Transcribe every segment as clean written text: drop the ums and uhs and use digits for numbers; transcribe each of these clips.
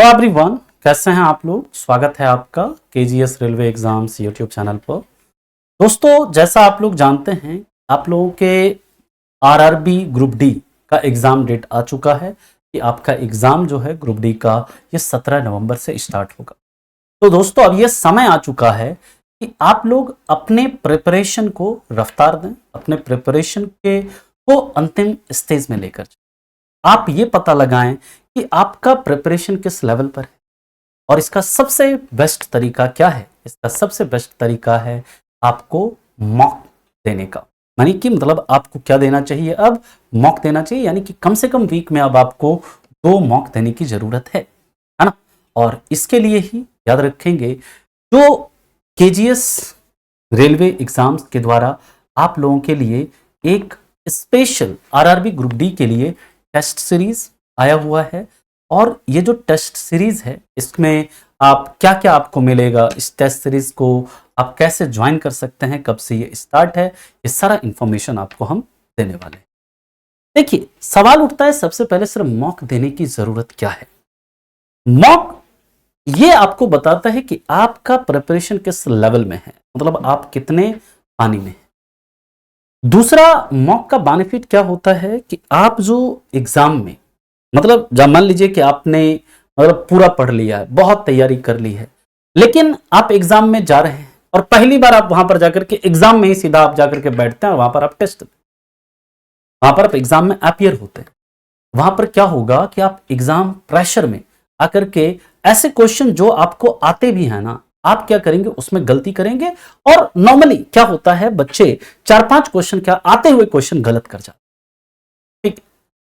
Hello everyone, कैसे हैं आप लोग। स्वागत है आपका KGS railway exams YouTube channel पर। दोस्तों, जैसा आप लोग जानते हैं, आप लोगों के आरआरबी ग्रुप डी का एग्जाम डेट आ चुका है कि आपका एग्जाम जो है ग्रुप डी का ये 17 नवंबर से स्टार्ट होगा। तो दोस्तों, अब ये समय आ चुका है कि आप लोग अपने प्रिपरेशन को रफ्तार दें, अपने प्रिपरेशन के को अंतिम स्टेज में लेकर आप ये पता लगाएं कि आपका प्रिपरेशन किस लेवल पर है और इसका सबसे बेस्ट तरीका क्या है। इसका सबसे बेस्ट तरीका है आपको मॉक देने का। यानी कि मतलब आपको क्या देना चाहिए, अब मॉक देना चाहिए। यानी कि कम से कम वीक में अब आपको 2 मॉक देने की जरूरत है ना। और इसके लिए ही याद रखेंगे, जो केजीएस रेलवे एग्जाम्स के द्वारा आप लोगों के लिए एक स्पेशल आरआरबी ग्रुप डी के लिए टेस्ट सीरीज आया हुआ है। और ये जो टेस्ट सीरीज है, इसमें आप क्या क्या आपको मिलेगा, इस टेस्ट सीरीज को आप कैसे ज्वाइन कर सकते हैं, कब से ये स्टार्ट है, ये सारा इंफॉर्मेशन आपको हम देने वाले हैं। देखिए, सवाल उठता है सबसे पहले, सिर्फ मॉक देने की जरूरत क्या है। मॉक ये आपको बताता है कि आपका प्रिपरेशन किस लेवल में है, मतलब आप कितने पानी में हैं। दूसरा, मॉक का बेनिफिट क्या होता है कि आप जो एग्जाम में, मतलब जब मान लीजिए कि आपने मतलब पूरा पढ़ लिया है, बहुत तैयारी कर ली है, लेकिन आप एग्जाम में जा रहे हैं और पहली बार आप वहां पर जाकर के एग्जाम में ही सीधा आप जाकर के बैठते हैं और वहां पर आप टेस्ट, वहां पर आप एग्जाम में अपीयर होते हैं। वहां पर क्या होगा कि आप एग्जाम प्रेशर में आकर के ऐसे क्वेश्चन जो आपको आते भी हैं ना, आप क्या करेंगे, उसमें गलती करेंगे। और नॉर्मली क्या होता है, बच्चे 4-5 क्वेश्चन क्या आते हुए क्वेश्चन गलत कर जाते।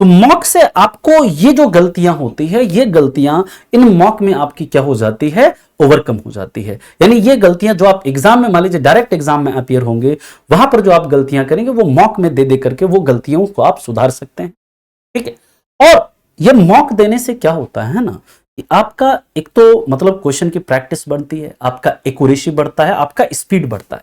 तो मॉक से आपको ये जो गलतियां होती है, ये गलतियां इन मॉक में आपकी क्या हो जाती है, ओवरकम हो जाती है। यानी ये गलतियां जो आप एग्जाम में, मान लीजिए डायरेक्ट एग्जाम में अपीयर होंगे, वहां पर जो आप गलतियां करेंगे वो मॉक में दे दे करके वो गलतियों को आप सुधार सकते हैं। ठीक है। और ये मॉक देने से क्या होता है ना, कि आपका एक तो मतलब क्वेश्चन की प्रैक्टिस बढ़ती है, आपका एक्यूरेसी बढ़ता है, आपका स्पीड बढ़ता है,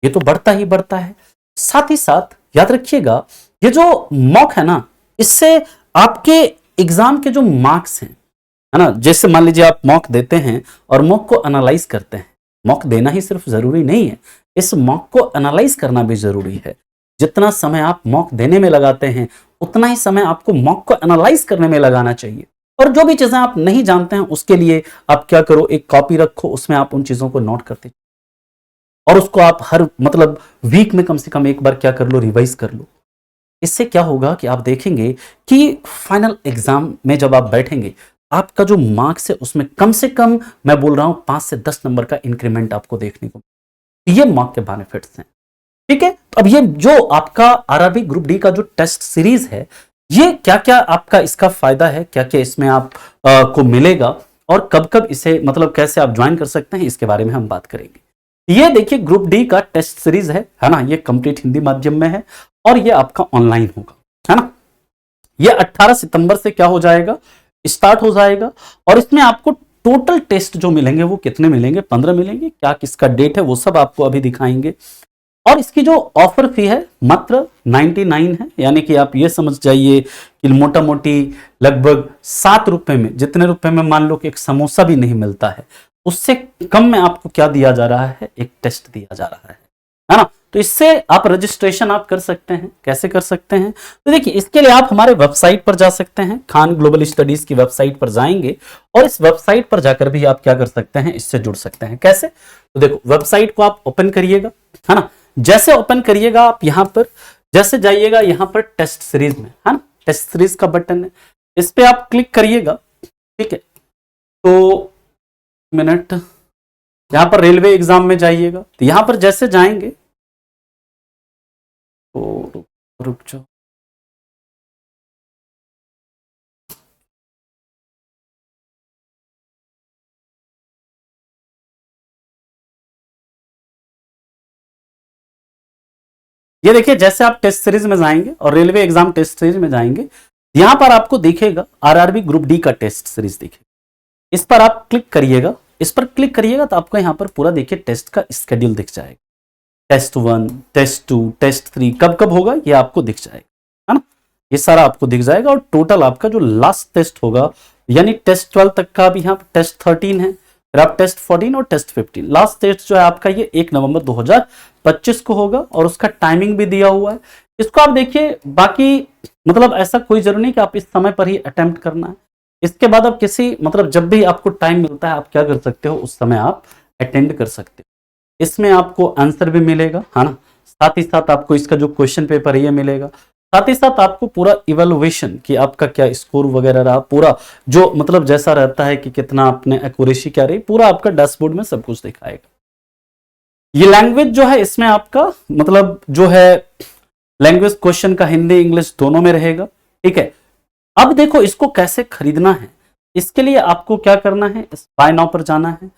ये तो बढ़ता ही बढ़ता है। साथ ही साथ याद रखिएगा, ये जो मॉक है ना, इससे आपके एग्जाम के जो मार्क्स हैं, है ना, जैसे मान लीजिए आप मॉक देते हैं और मॉक को एनालाइज करते हैं। मॉक देना ही सिर्फ जरूरी नहीं है, इस मॉक को एनालाइज करना भी जरूरी है। जितना समय आप मॉक देने में लगाते हैं, उतना ही समय आपको मॉक को एनालाइज करने में लगाना चाहिए। और जो भी चीजें आप नहीं जानते हैं, उसके लिए आप क्या करो, एक कॉपी रखो, उसमें आप उन चीजों को नोट करते और उसको आप हर मतलब वीक में कम से कम एक बार क्या कर लो, रिवाइज कर लो। इससे क्या होगा कि आप देखेंगे कि फाइनल एग्जाम में जब आप बैठेंगे, आपका जो मार्क्स है उसमें कम से कम, मैं बोल रहा हूं, 5 से 10 नंबर का इंक्रीमेंट आपको देखने को। ये मॉक के बेनिफिट्स हैं। ठीक है। तो अब ये जो आपका आरआरबी ग्रुप डी का जो टेस्ट सीरीज है, ये क्या क्या आपका इसका फायदा है, क्या क्या इसमें आप को मिलेगा और कब कब इसे मतलब कैसे आप ज्वाइन कर सकते हैं, इसके बारे में हम बात करेंगे। ये देखिए, ग्रुप डी का टेस्ट सीरीज है ना, ये कंप्लीट हिंदी माध्यम में है और ये आपका ऑनलाइन होगा, है ना। ये 18 सितंबर से क्या हो जाएगा, स्टार्ट हो जाएगा। और इसमें आपको टोटल टेस्ट जो मिलेंगे वो कितने मिलेंगे, 15 मिलेंगे। क्या किसका डेट है वो सब आपको अभी दिखाएंगे। और इसकी जो ऑफर फी है मात्र 99 है। यानी कि आप ये समझ जाइए कि मोटा मोटी लगभग 7 रुपए में, जितने रुपए में मान लो कि एक समोसा भी नहीं मिलता है, उससे कम में आपको क्या दिया जा रहा है, एक टेस्ट दिया जा रहा है ना। तो इससे आप रजिस्ट्रेशन आप कर सकते हैं। कैसे कर सकते हैं, तो देखिए, इसके लिए आप हमारे वेबसाइट पर जा सकते हैं, खान ग्लोबल स्टडीज की वेबसाइट पर जाएंगे और इस वेबसाइट पर जाकर भी आप क्या कर सकते हैं, इससे जुड़ सकते हैं। कैसे, तो देखो, वेबसाइट को आप ओपन करिएगा, है ना। जैसे ओपन करिएगा, आप यहां पर जैसे जाइएगा, यहां पर टेस्ट सीरीज में, है ना, टेस्ट सीरीज का बटन है, इस पे आप क्लिक करिएगा। ठीक है। तो मिनट, यहां पर रेलवे एग्जाम में जाइएगा, तो यहां पर जैसे जाएंगे, तो रुक जाओ, ये देखिए, जैसे आप टेस्ट सीरीज में जाएंगे और रेलवे एग्जाम टेस्ट सीरीज में जाएंगे, यहां पर आपको दिखेगा आरआरबी ग्रुप डी का टेस्ट सीरीज दिखेगा। इस पर आप क्लिक करिएगा, इस पर क्लिक करिएगा तो आपको यहां पर पूरा देखिए टेस्ट का स्केड्यूल दिख जाएगा। टेस्ट 1, टेस्ट 2, टेस्ट 3 कब कब होगा ये आपको दिख जाएगा, है ना। ये सारा आपको दिख जाएगा और टोटल आपका जो लास्ट टेस्ट होगा यानी टेस्ट 12 तक का भी यहाँ टेस्ट 13 है, फिर आप टेस्ट 14 और टेस्ट 15। लास्ट टेस्ट जो है आपका ये 1 नवंबर 2025 को होगा और उसका टाइमिंग भी दिया हुआ है। इसको आप देखिए, बाकी मतलब ऐसा कोई जरूरी नहीं कि आप इस समय पर ही अटेम्प्ट करना है। इसके बाद आप किसी मतलब जब भी आपको टाइम मिलता है आप क्या कर सकते हो, उस समय आप अटेंड कर सकते हो। इसमें आपको आंसर भी मिलेगा, है ना, साथ ही साथ आपको इसका जो क्वेश्चन पेपर है ये मिलेगा, साथ ही साथ आपको पूरा इवेलुएशन कि आपका क्या स्कोर वगैरह रहा, पूरा जो मतलब जैसा रहता है कि कितना आपने एक्यूरेसी क्या रही, पूरा आपका डैशबोर्ड में सब कुछ दिखाएगा। ये लैंग्वेज जो है इसमें आपका मतलब जो है लैंग्वेज क्वेश्चन का हिंदी इंग्लिश दोनों में रहेगा, ठीक है। अब देखो इसको कैसे खरीदना है, इसके लिए आपको क्या करना है, इस बाय नाउ पर जाना है।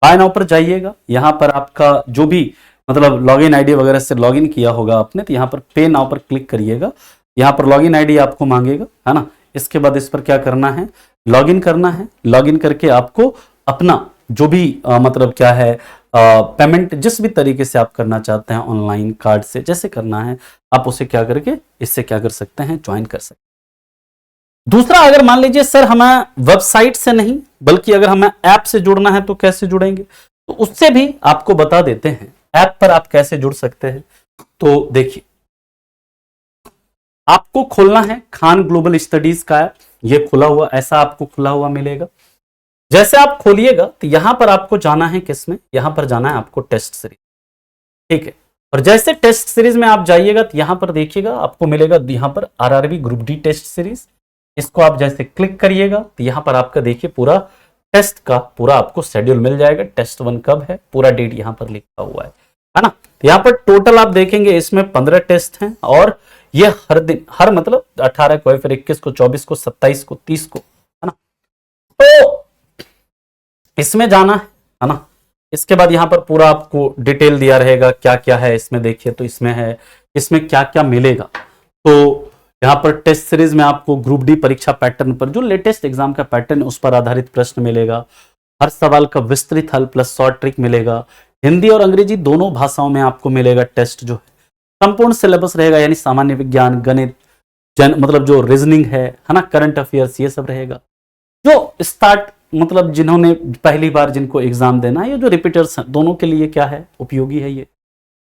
बाय नाउ पर जाइएगा, यहां पर आपका जो भी मतलब लॉगिन आईडी वगैरह से लॉगिन किया होगा आपने, तो यहाँ पर पे नाउ पर क्लिक करिएगा। यहाँ पर लॉगिन आईडी आपको मांगेगा, है ना। इसके बाद इस पर क्या करना है, लॉगिन करना है। लॉगिन करके आपको अपना जो भी मतलब क्या है पेमेंट जिस भी तरीके से आप करना चाहते हैं, ऑनलाइन कार्ड से जैसे करना है, आप उसे क्या करके इससे क्या कर सकते हैं, ज्वाइन कर सकते हैं। दूसरा, अगर मान लीजिए सर हमें वेबसाइट से नहीं बल्कि अगर हमें ऐप से जुड़ना है तो कैसे जुड़ेंगे, तो उससे भी आपको बता देते हैं ऐप पर आप कैसे जुड़ सकते हैं। तो देखिए, आपको खोलना है खान ग्लोबल स्टडीज का ऐप, ये खुला हुआ ऐसा आपको खुला हुआ मिलेगा। जैसे आप खोलिएगा तो यहां पर आपको जाना है किसमें, यहां पर जाना है आपको टेस्ट सीरीज, ठीक है। और जैसे टेस्ट सीरीज में आप जाइएगा तो यहां पर देखिएगा आपको मिलेगा यहां पर RRB group D test series. इसको आप जैसे क्लिक करिएगा तो यहां पर आपका देखिए पूरा टेस्ट का पूरा आपको शेड्यूल मिल जाएगा। टेस्ट 1 कब है, पूरा डेट यहां पर लिखा हुआ है ना। तो यहां पर टोटल आप देखेंगे इसमें 15 टेस्ट हैं और ये हर दिन, हर मतलब 18 को, फिर 21 को, 24 को, 27 को, 30 को, है ना। तो इसमें जाना है ना। इसके बाद यहां पर पूरा आपको डिटेल दिया रहेगा क्या क्या है इसमें। देखिए तो इसमें है, इसमें क्या क्या मिलेगा। तो यहां पर टेस्ट सीरीज में आपको ग्रुप डी परीक्षा पैटर्न पर जो लेटेस्ट एग्जाम का पैटर्न है उस पर आधारित प्रश्न मिलेगा। हर सवाल का विस्तृत हल प्लस शॉर्ट ट्रिक मिलेगा। हिंदी और अंग्रेजी दोनों भाषाओं में आपको मिलेगा टेस्ट जो है। संपूर्ण सिलेबस रहेगा, यानी सामान्य विज्ञान, गणित, मतलब जो रीजनिंग है ना, करंट अफेयर्स, ये सब रहेगा। जो स्टार्ट मतलब जिन्होंने पहली बार जिनको एग्जाम देना है, ये जो रिपीटर्स हैं दोनों के लिए क्या है, उपयोगी है ये,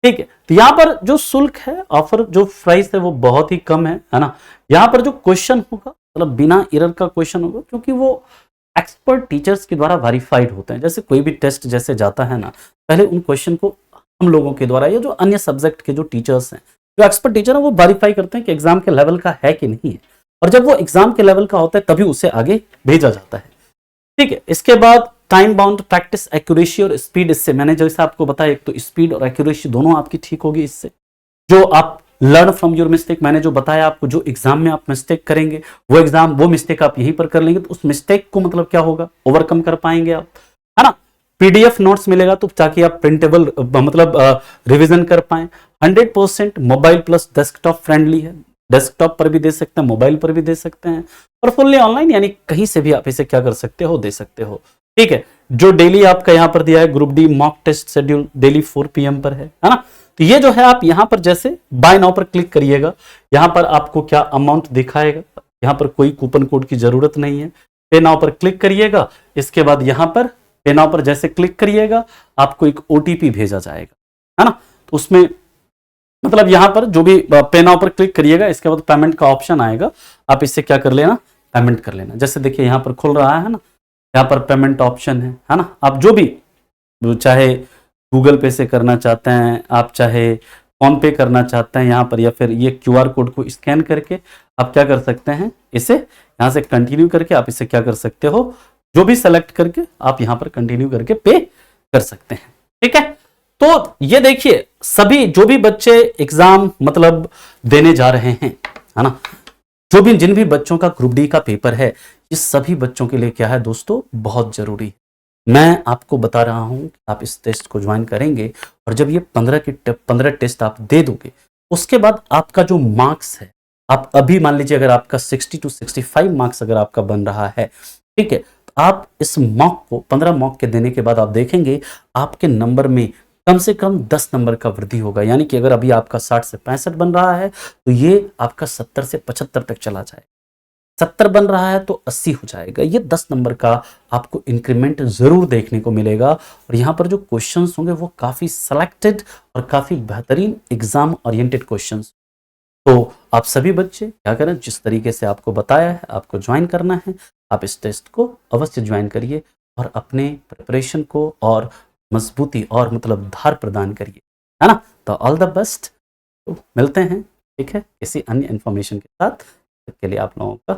ठीक है। तो यहाँ पर जो शुल्क है, ऑफर जो प्राइस है वो बहुत ही कम है ना। यहाँ पर जो क्वेश्चन होगा मतलब बिना एरर का क्वेश्चन होगा, क्योंकि वो एक्सपर्ट टीचर्स के द्वारा वेरीफाइड होते हैं। जैसे कोई भी टेस्ट जैसे जाता है ना, पहले उन क्वेश्चन को हम लोगों के द्वारा या जो अन्य सब्जेक्ट के जो टीचर्स हैं, जो एक्सपर्ट टीचर है, वो वेरीफाई करते हैं कि एग्जाम के लेवल का है कि नहीं है। और जब वो एग्जाम के लेवल का होता है तभी उसे आगे भेजा जाता है, ठीक है। इसके बाद टाइम बाउंड प्रैक्टिस, एक्यूरेसी और स्पीड। इससे मैंने जैसे आपको बताया, एक तो स्पीड और एक्यूरेसी दोनों आपकी ठीक होगी इससे। जो आप लर्न फ्रॉम योर मिस्टेक, मैंने जो बताया आपको, जो एग्जाम में आप मिस्टेक करेंगे वो मिस्टेक आप यहीं पर कर लेंगे, तो उस मिस्टेक को मतलब क्या होगा, ओवरकम कर पाएंगे आप, है ना। पीडीएफ नोट्स मिलेगा तो ताकि आप प्रिंटेबल मतलब रिवीजन कर पाए। 100% मोबाइल प्लस डेस्कटॉप फ्रेंडली है, डेस्कटॉप पर भी दे सकते हैं, मोबाइल पर भी दे सकते हैं, और फुल्ली ऑनलाइन, यानी कहीं से भी आप इसे क्या कर सकते हो, दे सकते हो, ठीक है। जो डेली आपका यहाँ पर दिया है group D mock test schedule daily 4 PM पर है ना। तो ये जो है आप यहाँ पर जैसे बाय नाउ पर क्लिक करिएगा, यहाँ पर आपको क्या अमाउंट दिखाएगा, यहाँ पर कोई कूपन कोड की जरूरत नहीं है। पे नाउ पर क्लिक करिएगा, इसके बाद यहाँ पर पे नाउ पर जैसे क्लिक करिएगा आपको एक OTP भेजा जाएगा, है ना। तो उसमें मतलब यहाँ पर जो भी पे नाउ पर क्लिक करिएगा, इसके बाद पेमेंट का ऑप्शन आएगा, आप इससे क्या कर लेना, पेमेंट कर लेना। जैसे देखिए यहाँ पर खुल रहा है ना, यहाँ पर पेमेंट ऑप्शन है ना। आप जो भी चाहे गूगल पे से करना चाहते हैं, आप चाहे फोन पे करना चाहते हैं यहाँ पर, या फिर ये QR कोड को स्कैन करके आप क्या कर सकते हैं, इसे यहाँ से कंटिन्यू करके आप इसे क्या कर सकते हो, जो भी सेलेक्ट करके आप यहाँ पर कंटिन्यू करके पे कर सकते हैं, ठीक है। तो ये देखिए सभी जो भी बच्चे एग्जाम मतलब देने जा रहे हैं, है ना, जो भी जिन भी बच्चों का ग्रुप डी का पेपर है, इस सभी बच्चों के लिए क्या है दोस्तों, बहुत जरूरी है। मैं आपको बता रहा हूं कि आप इस टेस्ट को ज्वाइन करेंगे और जब ये 15 टेस्ट आप दे दोगे, उसके बाद आपका जो मार्क्स है, आप अभी मान लीजिए अगर आपका 60 to 65 मार्क्स अगर आपका बन रहा है, ठीक है, तो आप इस मॉक को 15 मॉक के देने के बाद आप देखेंगे आपके नंबर में कम से कम 10 नंबर का वृद्धि होगा। यानी कि अगर अभी आपका 60 से 65 बन रहा है तो ये आपका 70 से 75 तक चला जाए। 70 बन रहा है तो 80 हो जाएगा। ये 10 नंबर का आपको इंक्रीमेंट जरूर देखने को मिलेगा। और यहाँ पर जो क्वेश्चंस होंगे वो काफ़ी सिलेक्टेड और काफ़ी बेहतरीन एग्जाम ओरिएंटेड क्वेश्चंस। तो आप सभी बच्चे क्या करें, जिस तरीके से आपको बताया है आपको ज्वाइन करना है, आप इस टेस्ट को अवश्य ज्वाइन करिए और अपने प्रिपरेशन को और मजबूती और मतलब धार प्रदान करिए, है ना। तो ऑल द बेस्ट, तो मिलते हैं, ठीक है, किसी अन्य इंफॉर्मेशन के साथ। तब तक के लिए आप लोगों का